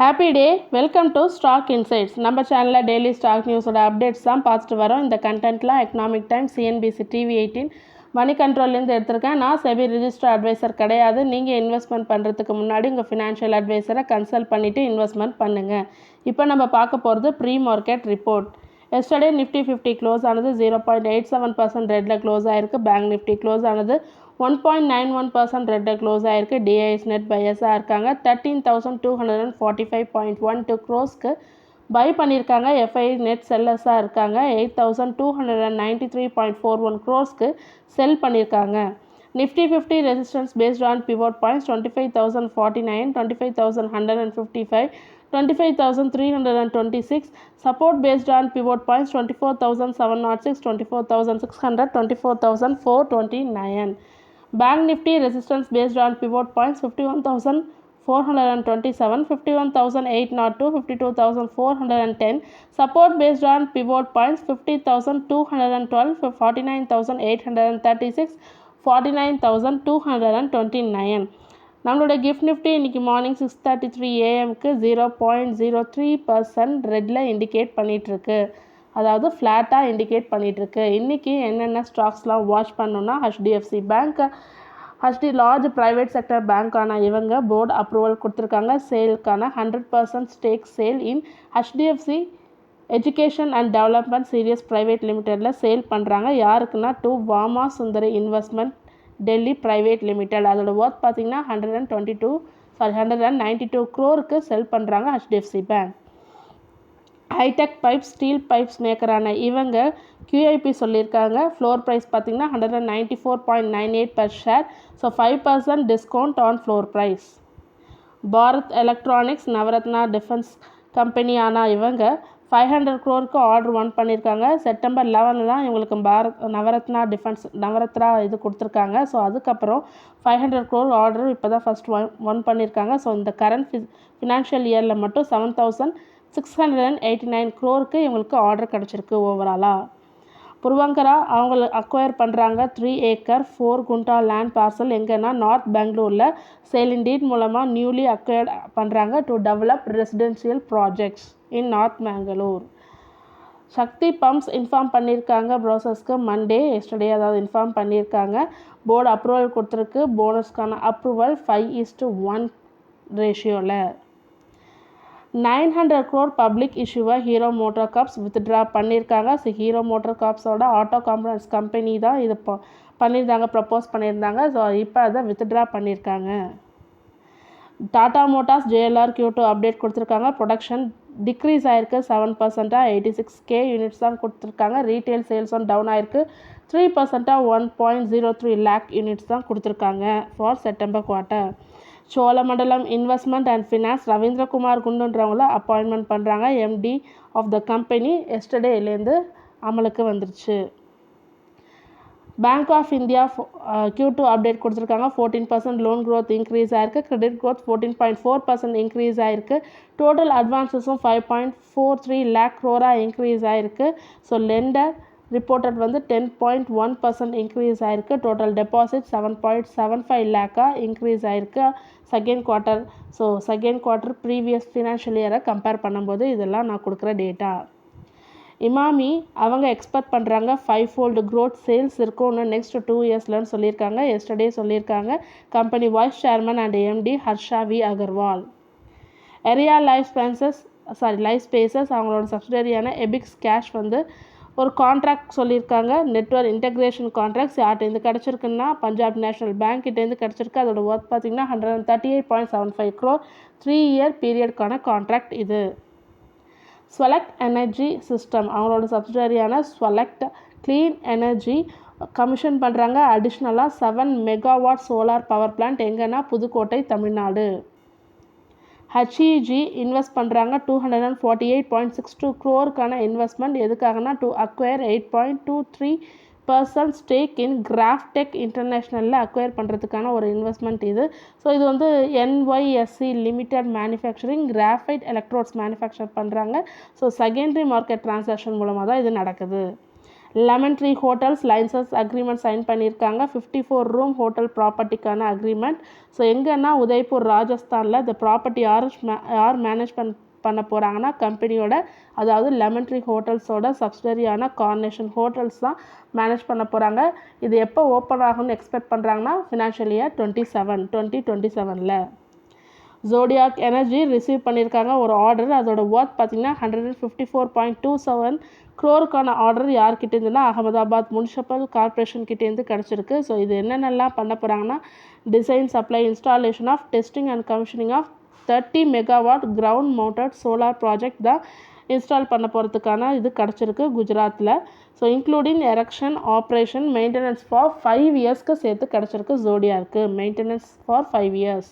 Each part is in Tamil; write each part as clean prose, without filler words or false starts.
Happy day, welcome to stock insights. நம்ம சேனலில் டெய்லி ஸ்டாக் நியூஸோட அப்டேட்ஸ் தான் பார்த்துட்டு வரோம். இந்த கண்டென்ட்லாம் எக்கனாமிக் டைம்ஸ், சிஎன்பிசி, டிவி18, மணி கண்ட்ரோல்லேருந்து எடுத்திருக்கேன். நான் செபி ரிஜிஸ்டர் அட்வைசர் கிடையாது. நீங்கள் இன்வெஸ்ட்மெண்ட் பண்ணுறதுக்கு முன்னாடி உங்கள் ஃபினான்ஷியல் அட்வைசரை கன்சல்ட் பண்ணிவிட்டு இன்வெஸ்ட்மெண்ட் பண்ணுங்கள். இப்போ நம்ம பார்க்க போகிறது pre market report. Yesterday Nifty 50 close ஆனது 0.87% ரெட்டில் க்ளோஸ் ஆகிருக்கு. பேங்க் நிஃப்டி க்ளோஸ் ஆனது 1.91% ரெட்டில் க்ளோஸ் ஆகிருக்கு. டிஐஎஸ் நெட் பையர்ஸாக இருக்காங்க. 13,245.12 க்ரோஸ்க்கு பை பண்ணியிருக்காங்க. எஃப்ஐ நெட் செல்லர்ஸாக இருக்காங்க. 8,293.41 க்ரோஸ்க்கு செல் பண்ணியிருக்காங்க. Nifty 50 resistance based on pivot points 25,049, 25,155, 25,326. Support based on pivot points 24,706, 24,600, 24,429. Bank Nifty resistance based on pivot points 51,427, 51,802, 52,410. Support based on pivot points 50,212, 49,836, 49,229. நம்மளோட கிஃப்ட் நிஃப்டி இன்றைக்கி மார்னிங் 6:33 AM-க்கு 0.03% ரெட்டில் இண்டிகேட் பண்ணிகிட்ருக்கு. அதாவது ஃப்ளாட்டாக இண்டிகேட் பண்ணிகிட்ருக்கு. இன்றைக்கி என்னென்ன ஸ்டாக்ஸ்லாம் வாட்ச் பண்ணணுன்னா, HDFC bank, large private sector பேங்க்கான இவங்க போர்டு அப்ரூவல் கொடுத்துருக்காங்க. சேலுக்கான 100% stake sale in HDFC education and development services private லிமிடெடில் சேல் பண்ணுறாங்க. யாருக்குன்னா to Vama Sundari investment Delhi private limited. அதோட ஒர்த் பார்த்திங்கன்னா 192 க்ரோருக்கு செல் பண்ணுறாங்க HDFC bank. Hitech pipes, steel pipes மேக்கரான இவங்க QIP சொல்லியிருக்காங்க. ஃப்ளோர் ப்ரைஸ் பார்த்திங்கன்னா 194.98 per share. So 5% discount on floor price. Bharat electronics, Navratna defence கம்பெனியான இவங்க 500 க்ரோருக்கு ஆர்டர் ஒன் பண்ணியிருக்காங்க. செப்டம்பர் 11 தான் இவங்களுக்கு நவரத்னா இது கொடுத்துருக்காங்க. ஸோ அதுக்கப்புறம் 500 க்ரோர் ஆர்டர் இப்போ தான் ஃபஸ்ட் ஒன் பண்ணியிருக்காங்க. ஸோ இந்த கரண்ட் ஃபினான்ஷியல் இயரில் மட்டும் 7,689 க்ரோருக்கு இவங்களுக்கு ஆர்டர் கிடச்சிருக்கு ஓவராலாக. புருவங்கரா அவங்க அக்வயர் பண்ணுறாங்க 3 ஏக்கர் 4 குண்டா லேண்ட் பார்சல். எங்கன்னா நார்த் பெங்களூரில் சேல் இன் டீட் மூலமாக நியூலி அக்வயர்ட் பண்ணுறாங்க to develop residential projects in north Bangalore. Shakti pumps inform பண்ணியிருக்காங்க ப்ராசஸ்க்கு மண்டே, எஸ்டர்டே அதாவது இன்ஃபார்ம் பண்ணியிருக்காங்க. போர்டு அப்ரூவல் கொடுத்துருக்கு. போனஸ்க்கான அப்ரூவல் 5:1 ரேஷியோவில். 900 க்ரோர் பப்ளிக் இஷ்யூவை ஹீரோ மோட்டார் கார்ப்ஸ் வித்ட்ரா பண்ணியிருக்காங்க. ஸோ ஹீரோ மோட்டார் கார்ப்ஸோட ஆட்டோ காம்பனன்ட்ஸ் கம்பெனி தான் இது பண்ணியிருந்தாங்க, ப்ரப்போஸ் பண்ணியிருந்தாங்க. ஸோ இப்போ அதை வித்ட்ரா பண்ணியிருக்காங்க. Tata Motors JLR Q2 update கொடுத்துருக்காங்க. ப்ரொடக்ஷன் டிக்ரீஸ் ஆகிருக்கு 7%, 86K யூனிட்ஸ் தான் கொடுத்துருக்காங்க. ரீட்டைல் சேல்ஸும் டவுன் ஆகிருக்கு 3%, 1.03 லேக் யூனிட்ஸ் தான் கொடுத்துருக்காங்க for September quarter. Cholamandalam investment and finance Ravindra Kumar குண்டுன்றவங்கள அப்பாயின்மெண்ட் பண்ணுறாங்க MD ஆஃப் த கம்பெனி. எஸ்டர்டேலேருந்து அமலுக்கு வந்துருச்சு. Bank of India Q2 update கொடுத்துருக்காங்க. 14% லோன் க்ரோத் இன்க்ரீஸ் ஆகிருக்கு. கிரெடிட் க்ரோத் 14.4% இன்க்ரீஸ் ஆகிருக்கு. டோட்டல் அட்வான்ஸஸும் 5.43 லேக் க்ரோராக இன்க்ரீஸ் ஆகிருக்கு. ஸோ லெண்டர் ரிப்போர்ட்டட் 10.1% இன்க்ரீஸ் ஆகிருக்கு. டோட்டல் டெபாசிட் 7.75 லேக்காக இன்க்ரீஸ் ஆகிருக்கு second quarter. So second quarter previous financial இயரை கம்பேர் பண்ணும்போது இதெல்லாம் நான் கொடுக்குற டேட்டா. இமாமி அவங்க எக்ஸ்பெக்ட் பண்ணுறாங்க 5-fold க்ரோத் சேல்ஸ் இருக்கும்னு நெக்ஸ்ட் 2 இயர்ஸ்லன்னு சொல்லியிருக்காங்க. எஸ்டர்டே சொல்லியிருக்காங்க company vice chairman and MD Harsha V Agarwal. Area life spaces அவங்களோட சப்சிடரியான எபிக்ஸ் கேஷ் ஒரு கான்ட்ராக்ட் சொல்லியிருக்காங்க. நெட்வொர்க் இன்டெகிரேஷன் கான்ட்ராக்ட்ஸ் யார்கிட்டேருந்து கிடச்சிருக்குன்னா பஞ்சாப் நேஷனல் பேங்க் கிட்டேருந்து கிடச்சிருக்கு. அதோட ஒர்த் பார்த்திங்கன்னா 138.75 க்ரோர் 3 இயர் பீரியட்கான கான்ட்ராக்ட் இது. ஸ்வெலக்ட் எனர்ஜி சிஸ்டம் அவங்களோட சப்சிடரியான ஸ்வெலக்ட் க்ளீன் எனர்ஜி கமிஷன் பண்ணுறாங்க. அடிஷ்னலாக 7 மெகாவாட் சோலார் பவர் பிளான்ட் எங்கன்னா புதுக்கோட்டை, தமிழ்நாடு. HEG இன்வெஸ்ட் பண்ணுறாங்க 248.62 க்ரோருக்கான இன்வெஸ்ட்மெண்ட். எதுக்காகனா to acquire 8.23% stake in GrafTech இன்டர்நேஷ்னலில் அக்வயர் பண்ணுறதுக்கான ஒரு இன்வெஸ்ட்மெண்ட் இது. ஸோ இது NYSE limited manufacturing graphite electrodes manufacture பண்ணுறாங்க. ஸோ செகண்டரி மார்க்கெட் டிரான்சாக்ஷன் மூலமாக தான் இது நடக்குது. Lemon Tree Hotels licence agreement sign பண்ணியிருக்காங்க. 54 ரூம் ஹோட்டல் ப்ராப்பர்ட்டிக்கான அக்ரிமெண்ட். ஸோ எங்கன்னா உதய்பூர் ராஜஸ்தானில் இந்த ப்ராப்பர்ட்டி யார் மேனேஜ் பண்ண போகிறாங்கன்னா கம்பெனியோட, அதாவது லெமன் ட்ரீ ஹோட்டல்ஸோட சப்சிடரியான கார்னேஷன் ஹோட்டல்ஸ் தான் மேனேஜ் பண்ண போகிறாங்க. இது எப்போ ஓப்பன் ஆகும்னு எக்ஸ்பெக்ட் பண்ணுறாங்கன்னா financial year 2027. Zodiac Energy receive பண்ணியிருக்காங்க ஒரு ஆர்டர். அதோட ஒர்த் பார்த்திங்கன்னா 154.27 க்ரோருக்கான ஆர்டர் யார்கிட்டேருந்துன்னா அகமதாபாத் முனிசிபல் கார்பரேஷன் கிட்டேருந்து கிடச்சிருக்கு. ஸோ இது என்னென்னலாம் பண்ண போகிறாங்கன்னா design, supply, installation of, testing and commissioning of 30 megawatt ground mounted solar project தான் இன்ஸ்டால் பண்ண போகிறதுக்கான இது கிடச்சிருக்கு குஜராத்தில். So including erection, operation, maintenance for 5 இயர்ஸ்க்கு சேர்த்து கிடச்சிருக்கு ஜோடியாக்கு. Maintenance for 5 years.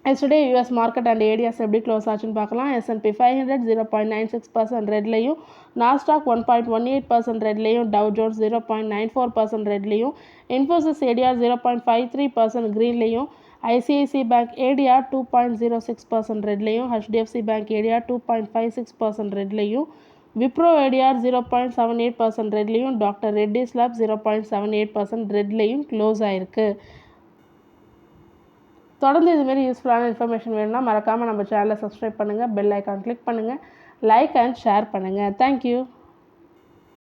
Yesterday US market and ADS எப்படி க்ளோஸ் ஆச்சுன்னு பார்க்கலாம். S&P 500 0.96% ரெட்லையும், நாஸ்டாக் 1.18% ரெட்லையும், டவ் ஜோன்ஸ் 0.94% ரெட்லையும், இன்ஃபோசிஸ் ஏடிஆர் 0.53% க்ரீன்லையும், ICICI பேங்க் ஏடிஆர் 2.06% ரெட்லையும், HDFC பேங்க் ஏடிஆர் 2.56% ரெட்லையும், விப்ரோ ஏடிஆர் 0.78% ரெட்லையும், டாக்டர் ரெட்டிஸ் லேப் 0.78% ரெட்லையும் க்ளோஸ் ஆயிருக்கு. தொடர்ந்து இதுமாரி யூஸ்ஃபுல்லான இன்ஃபர்மேஷன் வேணும்னா மறக்காமல் நம்ம சேனலை சப்ஸ்கிரைப் பண்ணுங்கள், பெல் ஐக்கான் கிளிக் பண்ணுங்கள், லைக் அண்ட் ஷேர் பண்ணுங்கள். தேங்க்யூ.